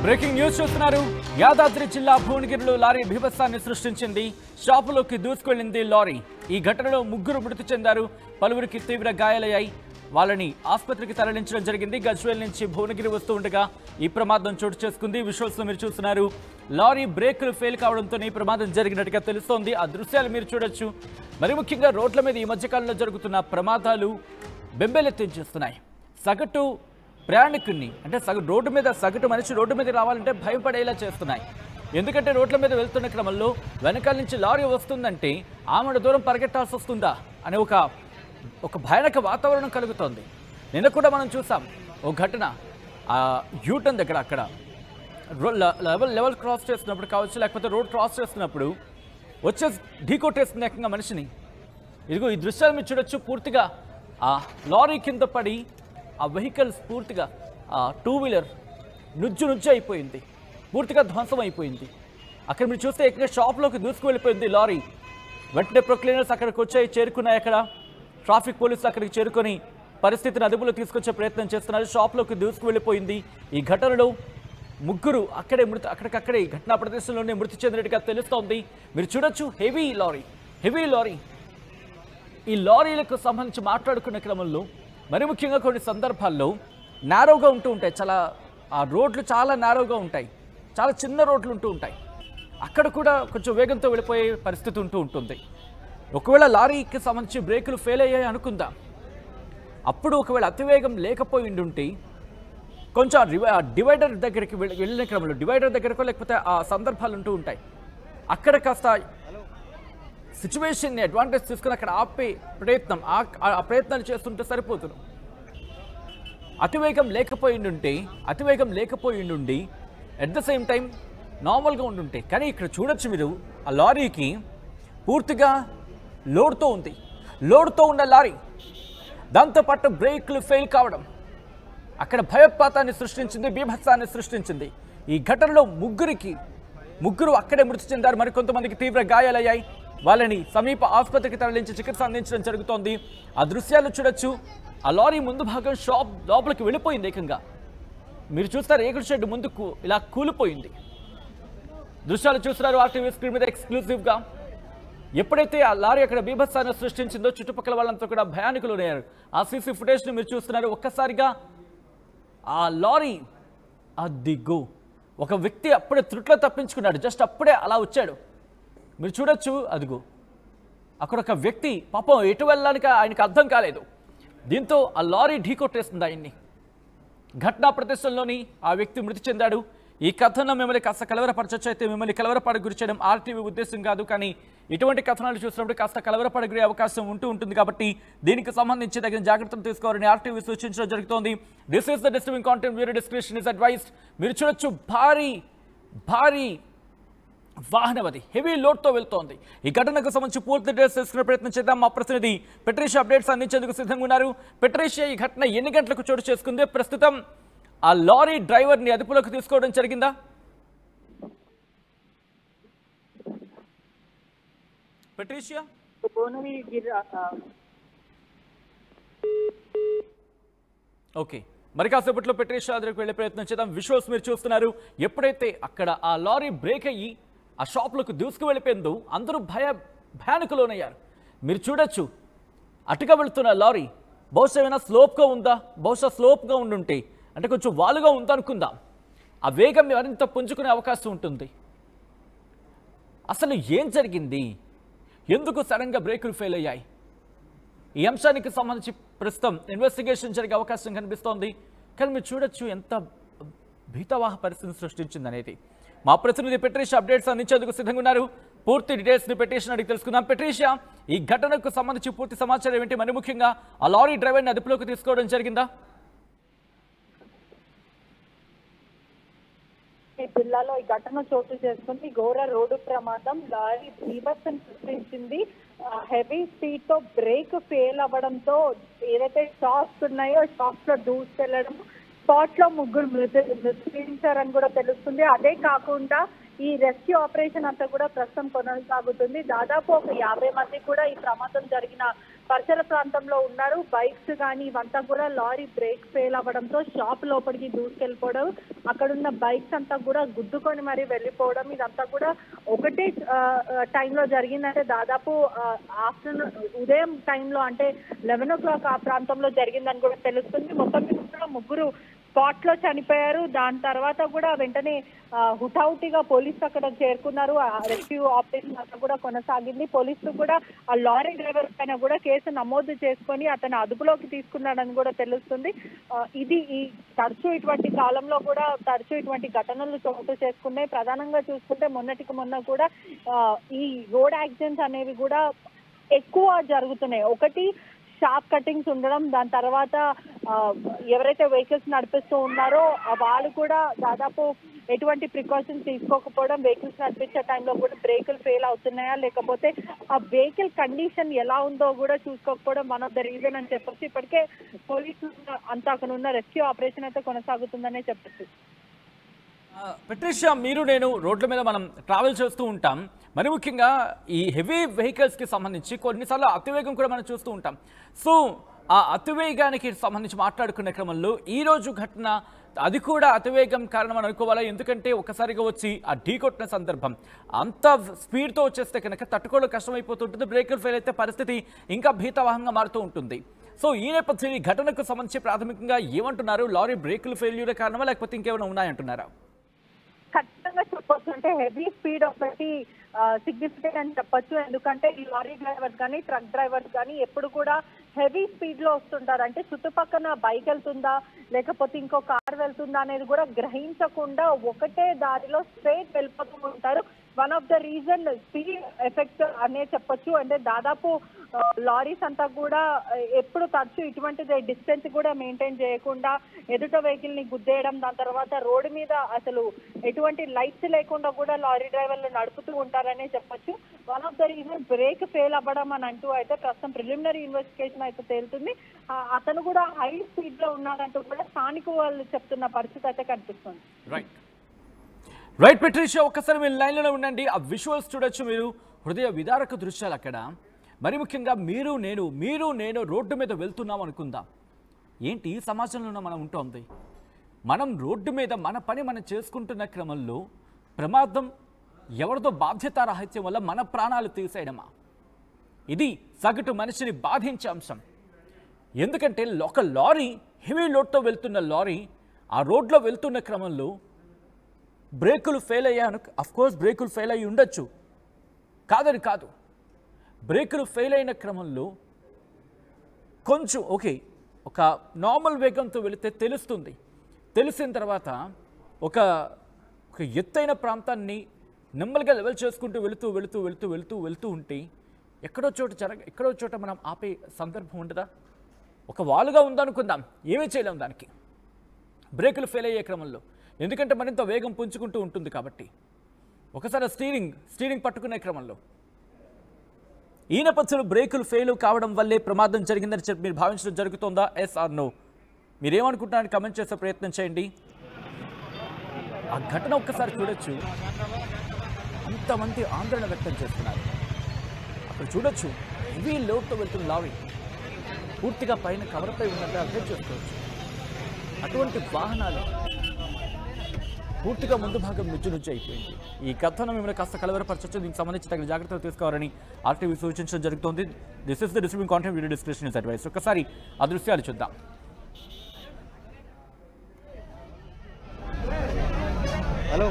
Breaking news చూస్తున్నారు. యాదాద్రి జిల్లా భువనగిరిలో లారీ బీభత్సాన్ని సృష్టించింది. షాపులోకి దూసుకెళ్లింది లారీ. ఈ ఘటనలో ముగ్గురు మృతి చెందారు, పలువురికి తీవ్ర గాయాలయ్యాయి. వాళ్ళని ఆసుపత్రికి తరలించడం జరిగింది. గజ్వేల్ నుంచి భువనగిరి వస్తూ ఉండగా ఈ ప్రమాదం చోటు చేసుకుంది. విజువల్స్ లో మీరు చూస్తున్నారు. లారీ బ్రేకులు ఫెయిల్ కావడంతో ఈ ప్రమాదం జరిగినట్టుగా తెలుస్తోంది. ఆ దృశ్యాలు మీరు చూడొచ్చు. మరి ముఖ్యంగా రోడ్ల మీద ఈ మధ్యకాలంలో జరుగుతున్న ప్రమాదాలు బెంబేలెత్తించేస్తున్నాయి. సగటు ప్రయాణికుని అంటే రోడ్డు మీద సగటు మనిషి రోడ్డు మీద రావాలంటే భయపడేలా చేస్తున్నాయి. ఎందుకంటే రోడ్ల మీద వెళ్తున్న క్రమంలో వెనకాల నుంచి లారీ వస్తుందంటే ఆమెడు దూరం పరిగెట్టాల్సి వస్తుందా అనే ఒక భయానక వాతావరణం కలుగుతోంది. నిన్న కూడా మనం చూసాం ఒక ఘటన. యూటర్న్ దగ్గర అక్కడ లెవెల్ క్రాస్ చేస్తున్నప్పుడు కావచ్చు, లేకపోతే రోడ్ క్రాస్ చేస్తున్నప్పుడు వచ్చేసి ఢీకొట్టేస్తుంది ఏకంగా మనిషిని. ఇదిగో ఈ దృశ్యాలు మీరు చూడొచ్చు. పూర్తిగా ఆ లారీ కింద పడి ఆ వెహికల్స్ పూర్తిగా ఆ టూ వీలర్ నుజ్జు అయిపోయింది, పూర్తిగా ధ్వంసం అయిపోయింది. అక్కడ మీరు చూస్తే ఇక్కడ షాప్లోకి దూసుకు వెళ్ళిపోయింది లారీ. వెంటనే ప్రొక్లీనర్స్ అక్కడికి వచ్చాయి, చేరుకున్నాయి. అక్కడ ట్రాఫిక్ పోలీసులు అక్కడికి చేరుకొని పరిస్థితిని అదుపులో తీసుకొచ్చే ప్రయత్నం చేస్తున్నారు. షాప్లోకి దూసుకు వెళ్ళిపోయింది. ఈ ఘటనలో ముగ్గురు అక్కడికక్కడే ఘటనా ప్రదేశంలోనే మృతి చెందినట్టుగా తెలుస్తోంది. మీరు చూడొచ్చు హెవీ లారీ. ఈ లారీలకు సంబంధించి మాట్లాడుకున్న క్రమంలో మరి ముఖ్యంగా కొన్ని సందర్భాల్లో నేరోగా ఉంటూ ఉంటాయి. ఆ రోడ్లు చాలా నేరోగా ఉంటాయి, చాలా చిన్న రోడ్లు ఉంటూ ఉంటాయి. అక్కడ కూడా కొంచెం వేగంతో వెళ్ళిపోయే పరిస్థితి ఉంటుంది. ఒకవేళ లారీకి సంబంధించి బ్రేకులు ఫెయిల్ అయ్యాయి అనుకుందాం, అప్పుడు ఒకవేళ అతివేగం లేకపోయి ఉంటే కొంచెం డివైడర్ దగ్గరికి వెళ్ళిన క్రమంలో డివైడర్ దగ్గరకో లేకపోతే ఆ సందర్భాలు ఉంటూ ఉంటాయి. అక్కడ కాస్త సిచ్యువేషన్ని అడ్వాంటేజ్ తీసుకుని అక్కడ ఆపే ప్రయత్నం ఆ ప్రయత్నాలు చేస్తుంటే సరిపోతుంది. అతివేగం లేకపోయి ఉండి అట్ ద సేమ్ టైం నార్మల్గా ఉండుంటే. కానీ ఇక్కడ చూడొచ్చు మీరు, ఆ లారీకి పూర్తిగా లోడ్తో ఉన్న లారీ, దాంతోపాటు బ్రేక్లు ఫెయిల్ కావడం అక్కడ భయోత్పాతాన్ని సృష్టించింది, బీభత్సాన్ని సృష్టించింది. ఈ ఘటనలో ముగ్గురు అక్కడే మృతి చెందారు. మరికొంతమందికి తీవ్ర గాయాలయ్యాయి. వాళ్ళని సమీప ఆసుపత్రికి తరలించి చికిత్స అందించడం జరుగుతోంది. ఆ దృశ్యాలు చూడొచ్చు. ఆ లారీ ముందు భాగం షాప్ లోపలికి వెళ్ళిపోయింది. ఏకంగా మీరు చూస్తారు, రేకుల షెడ్ ముందుకు ఇలా కూలిపోయింది. దృశ్యాలు చూస్తున్నారు ఆర్టీవీ స్క్రీన్ మీద ఎక్స్క్లూజివ్గా. ఎప్పుడైతే ఆ లారీ అక్కడ బీభత్సాన్ని సృష్టించిందో చుట్టుపక్కల వాళ్ళంతా కూడా భయానికులు ఉన్నారు. ఆ సీసీ ఫుటేజ్ని మీరు చూస్తున్నారు. ఒక్కసారిగా ఆ లారీ అదిగో ఒక వ్యక్తి అప్పుడే త్రుట్లో తప్పించుకున్నాడు. జస్ట్ అప్పుడే అలా వచ్చాడు. మీరు చూడొచ్చు, అదిగో అక్కడ ఒక వ్యక్తి పాపం ఎటు వెళ్ళడానికి ఆయనకు అర్థం కాలేదు. దీంతో ఆ లారీ ఢీకొట్టేస్తుంది ఆయన్ని. ఘటనా ప్రదేశంలోని ఆ వ్యక్తి మృతి చెందాడు. ఈ కథనం మిమ్మల్ని కాస్త కలవరపరచొచ్చు. అయితే మిమ్మల్ని కలవరపడకు గురి చేయడం ఆర్టీవీ ఉద్దేశం కాదు. కానీ ఇటువంటి కథనాలు చూసినప్పుడు కాస్త కలవరపడగురే అవకాశం ఉంటుంది కాబట్టి దీనికి సంబంధించి తగిన జాగ్రత్తలు తీసుకోవాలని ఆర్టీవీ సూచించడం జరుగుతోంది. This is the disturbing content, viewer description is advised. మీరు చూడొచ్చు, భారీ వాహనం అది హెవీ లోడ్తో వెళ్తోంది. ఈ ఘటనకు సంబంధించి పూర్తి డీటెయిల్స్ తెలుసుకునే ప్రయత్నం చేద్దాం. మా ప్రతినిధి పెట్రీషియా అప్డేట్స్ అందించేందుకు సిద్ధంగా ఉన్నారు. పెట్రీషియా, ఈ ఘటన ఎన్ని గంటలకు చోటు చేసుకుంది? ప్రస్తుతం ఆ లారీ డ్రైవర్ని అదుపులోకి తీసుకోవడం జరిగిందా? పెట్రీషియా, ఓకే, మరి కాసేపట్లో పెట్రీషియా దగ్గరికి వెళ్ళే ప్రయత్నం చేద్దాం. విజువల్స్ మీరు చూస్తున్నారు. ఎప్పుడైతే అక్కడ ఆ లారీ బ్రేక్ అయ్యి ఆ షాప్లోకి దూసుకు వెళ్ళిపోయిందో అందరూ భయానకులోనయ్యారు. మీరు చూడొచ్చు, అటుగా వెళుతున్న లారీ బహుశా ఏమైనా స్లోప్గా ఉండుంటే, అంటే కొంచెం వాలుగా ఉందనుకుందాం, ఆ వేగం మరింత పుంజుకునే అవకాశం ఉంటుంది. అసలు ఏం జరిగింది? ఎందుకు సడన్గా బ్రేకులు ఫెయిల్ అయ్యాయి? ఈ అంశానికి సంబంధించి ప్రస్తుతం ఇన్వెస్టిగేషన్ జరిగే అవకాశం కనిపిస్తోంది. కానీ మీరు చూడొచ్చు ఎంత భీతావాహ పరిస్థితిని సృష్టించింది అనేది. మా ప్రతినిధి పెట్రీషియా అప్డేట్స్ అందించేందుకు సిద్ధంగా ఉన్నారు. పూర్తి డీటెయిల్స్ని పెట్రీషియా అడిగి తెలుసుకుందాం. పెట్రీషియా, ఈ ఘటనకు సంబంధించి పూర్తి సమాచారం ఏంటి? మరి ముఖ్యంగా ఆ లారీ డ్రైవర్ని అదుపులోకి తీసుకోవడం జరిగిందా? జిల్లాలో ఈ ఘటన చోటు చేసుకుంది. ఘోర రోడ్డు ప్రమాదం, లారీ బీభత్సం సృష్టించింది. హెవీ స్పీడ్ తో బ్రేక్ ఫెయిల్ అవ్వడంతో ఏదైతే షాప్స్ ఉన్నాయో షాప్స్ లో దూసుకెళ్లడం, స్పాట్ లో ముగ్గురు మృతించారని కూడా తెలుస్తుంది. అదే కాకుండా ఈ రెస్క్యూ ఆపరేషన్ అంతా కూడా ప్రస్తుతం కొనసాగుతుంది. దాదాపు ఒక 50 మంది కూడా ఈ ప్రమాదం జరిగిన పరిసర ప్రాంతంలో ఉన్నారు. బైక్స్ కానీ ఇవంతా కూడా లారీ బ్రేక్ ఫెయిల్ అవ్వడంతో షాప్ లోపలికి దూసుకెళ్ళిపోవడం, అక్కడున్న బైక్స్ అంతా కూడా గుద్దుకొని మరీ వెళ్ళిపోవడం, ఇదంతా కూడా ఒకటే టైంలో జరిగిందంటే దాదాపు ఆఫ్టర్నూన్ ఉదయం టైంలో అంటే 11 o'clock ఆ ప్రాంతంలో జరిగిందని కూడా తెలుస్తుంది. మొత్తం మీద ముగ్గురు స్పాట్ లో చనిపోయారు. దాని తర్వాత కూడా వెంటనే హుటాహుటిగా పోలీసులు అక్కడ చేరుకున్నారు. రెస్క్యూ ఆపరేషన్ అంతా కూడా కొనసాగింది. పోలీసులు కూడా ఆ లారీ డ్రైవర్ పైన కూడా కేసు నమోదు చేసుకొని అతను అదుపులోకి తీసుకున్నాడని కూడా తెలుస్తుంది. ఇది ఈ తరచూ ఇటువంటి కాలంలో కూడా తరచూ ఇటువంటి ఘటనలు చోటు చేసుకున్నాయి. ప్రధానంగా చూసుకుంటే మొన్నటికి మొన్న కూడా ఈ రోడ్ యాక్సిడెంట్స్ అనేవి కూడా ఎక్కువ జరుగుతున్నాయి. ఒకటి షార్ప్ కటింగ్స్ ఉండడం, దాని తర్వాత ఎవరైతే వెహికల్స్ నడిపిస్తూ ఉన్నారో వాళ్ళు కూడా దాదాపు ఎటువంటి ప్రికాషన్స్ తీసుకోకపోవడం, వెహికల్స్ నడిపించే టైంలో కూడా బ్రేకులు ఫెయిల్ అవుతున్నాయా లేకపోతే ఆ వెహికల్ కండిషన్ ఎలా ఉందో కూడా చూసుకోకపోవడం వన్ ఆఫ్ ద రీజన్ అని చెప్పొచ్చు. ఇప్పటికే పోలీసులు అంతా అక్కడ ఉన్న రెస్క్యూ ఆపరేషన్ అయితే కొనసాగుతుందనే చెప్పచ్చు. పెట్రిషియా, మీరు నేను రోడ్ల మీద మనం ట్రావెల్ చేస్తూ ఉంటాం. మరి ముఖ్యంగా ఈ హెవీ వెహికల్స్కి సంబంధించి కొన్నిసార్లు అతివేగం కూడా మనం చూస్తూ ఉంటాం. సో ఆ అతివేగానికి సంబంధించి మాట్లాడుకునే క్రమంలో ఈరోజు ఘటన అది కూడా అతివేగం కారణం అని అనుకోవాలా? ఎందుకంటే ఒకసారిగా వచ్చి ఆ ఢీ కొట్టిన సందర్భం అంత స్పీడ్తో వచ్చేస్తే కనుక తట్టుకోవడం కష్టమైపోతుంటుంది. బ్రేకులు ఫెయిల్ అయితే పరిస్థితి ఇంకా భీతావహంగా మారుతూ ఉంటుంది. సో ఈ నేపథ్యం ఈ ఘటనకు సంబంధించి ప్రాథమికంగా ఏమంటున్నారు? లారీ బ్రేకులు ఫెయిల్యూర్ కారణమా లేకపోతే ఇంకేమైనా ఉన్నాయంటున్నారా? ఖచ్చితంగా చెప్పొచ్చు. అంటే హెవీ స్పీడ్ ఒకటి సిగ్నిఫికెంట్ అని చెప్పొచ్చు. ఎందుకంటే ఈ లారీ డ్రైవర్స్ కానీ ట్రక్ డ్రైవర్స్ కానీ ఎప్పుడు కూడా హెవీ స్పీడ్ లో వస్తుంటారు. అంటే చుట్టుపక్కల బైక్ వెళ్తుందా లేకపోతే ఇంకో కార్ వెళ్తుందా అనేది కూడా గ్రహించకుండా ఒకటే దారిలో స్ట్రైట్ వెళ్ళిపోతూ ఉంటారు. One of the reason speed effect అనే చెప్పొచ్చు. అంటే దాదాపు లారీస్ అంతా కూడా ఎప్పుడు తరచు ఇటువంటి డిస్టెన్స్ కూడా మెయింటైన్ చేయకుండా ఎదుట వెహికల్ ని గుద్దేయడం, దాని తర్వాత రోడ్డు మీద అసలు ఎటువంటి లైట్స్ లేకుండా కూడా లారీ డ్రైవర్లు నడుపుతూ ఉంటారనే చెప్పొచ్చు. One of the reason brake fail అవ్వడం అని అంటూ అయితే ప్రస్తుతం ప్రిలిమినరీ ఇన్వెస్టిగేషన్ అయితే తేలుతుంది. అతను కూడా హై స్పీడ్ లో ఉన్నాడంటూ కూడా స్థానిక వాళ్ళు చెప్తున్న పరిస్థితి అయితే కనిపిస్తుంది. రైట్ పెట్రిషియా, ఒక్కసారి మీరు లైన్లోనే ఉండండి. ఆ విజువల్స్ చూడొచ్చు మీరు, హృదయ విదారక దృశ్యాలు అక్కడ. మరి ముఖ్యంగా మీరు నేను రోడ్డు మీద వెళ్తున్నాం అనుకుందాం. ఏంటి ఈ సమాజంలో మనం ఉంటుంది? మనం రోడ్డు మీద మన పని మనం చేసుకుంటున్న క్రమంలో ప్రమాదం ఎవరిదో బాధ్యతారాహిత్యం వల్ల మన ప్రాణాలు తీసేయడమా? ఇది సగటు మనిషిని బాధించే అంశం. ఎందుకంటే ఒక లారీ, హెవీ లోడ్తో వెళ్తున్న లారీ ఆ రోడ్లో వెళ్తున్న క్రమంలో బ్రేకులు ఫెయిల్ అయ్యాను. అఫ్కోర్స్ బ్రేకులు ఫెయిల్ అయ్యి ఉండొచ్చు, కాదని కాదు. బ్రేకులు ఫెయిల్ అయిన క్రమంలో కొంచెం ఒక నార్మల్ వేగంతో వెళితే తెలుస్తుంది. తెలిసిన తర్వాత ఒక ఎత్తైన ప్రాంతాన్ని నెమ్మదిగా లెవెల్ చేసుకుంటూ వెళుతూ ఉంటే ఎక్కడో చోట మనం ఆపే సందర్భం ఉండదా? ఒక వాలుగా ఉందనుకుందాం, ఏమీ చేయలేం దానికి బ్రేకులు ఫెయిల్ అయ్యే క్రమంలో. ఎందుకంటే మరింత వేగం పుంజుకుంటూ ఉంటుంది కాబట్టి. ఒకసారి స్టీరింగ్ పట్టుకునే క్రమంలో ఈ నేపథ్యంలో బ్రేకులు ఫెయిల్ కావడం వల్లే ప్రమాదం జరిగిందని చెప్పి మీరు భావించడం జరుగుతుందా? Yes or no? మీరేమనుకుంటున్నారని కమెంట్ చేసే ప్రయత్నం చేయండి. ఆ ఘటన ఒక్కసారి చూడొచ్చు, అంతమంది ఆందోళన వ్యక్తం చేస్తున్నారు. అక్కడ చూడొచ్చు హెవీ లోడ్తో వెళ్తున్న లారీ పూర్తిగా పైన కవర్పై ఉన్నట్టు అర్థం చేసుకోవచ్చు. అటువంటి వాహనాలు పూర్తిగా ముందు భాగం నుజ్జు అయిపోయింది. ఈ కథనం మిమ్మల్ని కాస్త కలవరపరచవచ్చు. దీనికి సంబంధించి తగిన జాగ్రత్తలు తీసుకోవాలని ఆర్టీవీ సూచించడం జరుగుతుంది. This is the distributing content video description advice. ఒకసారి ఆ దృశ్యాలు చూద్దాం. హలో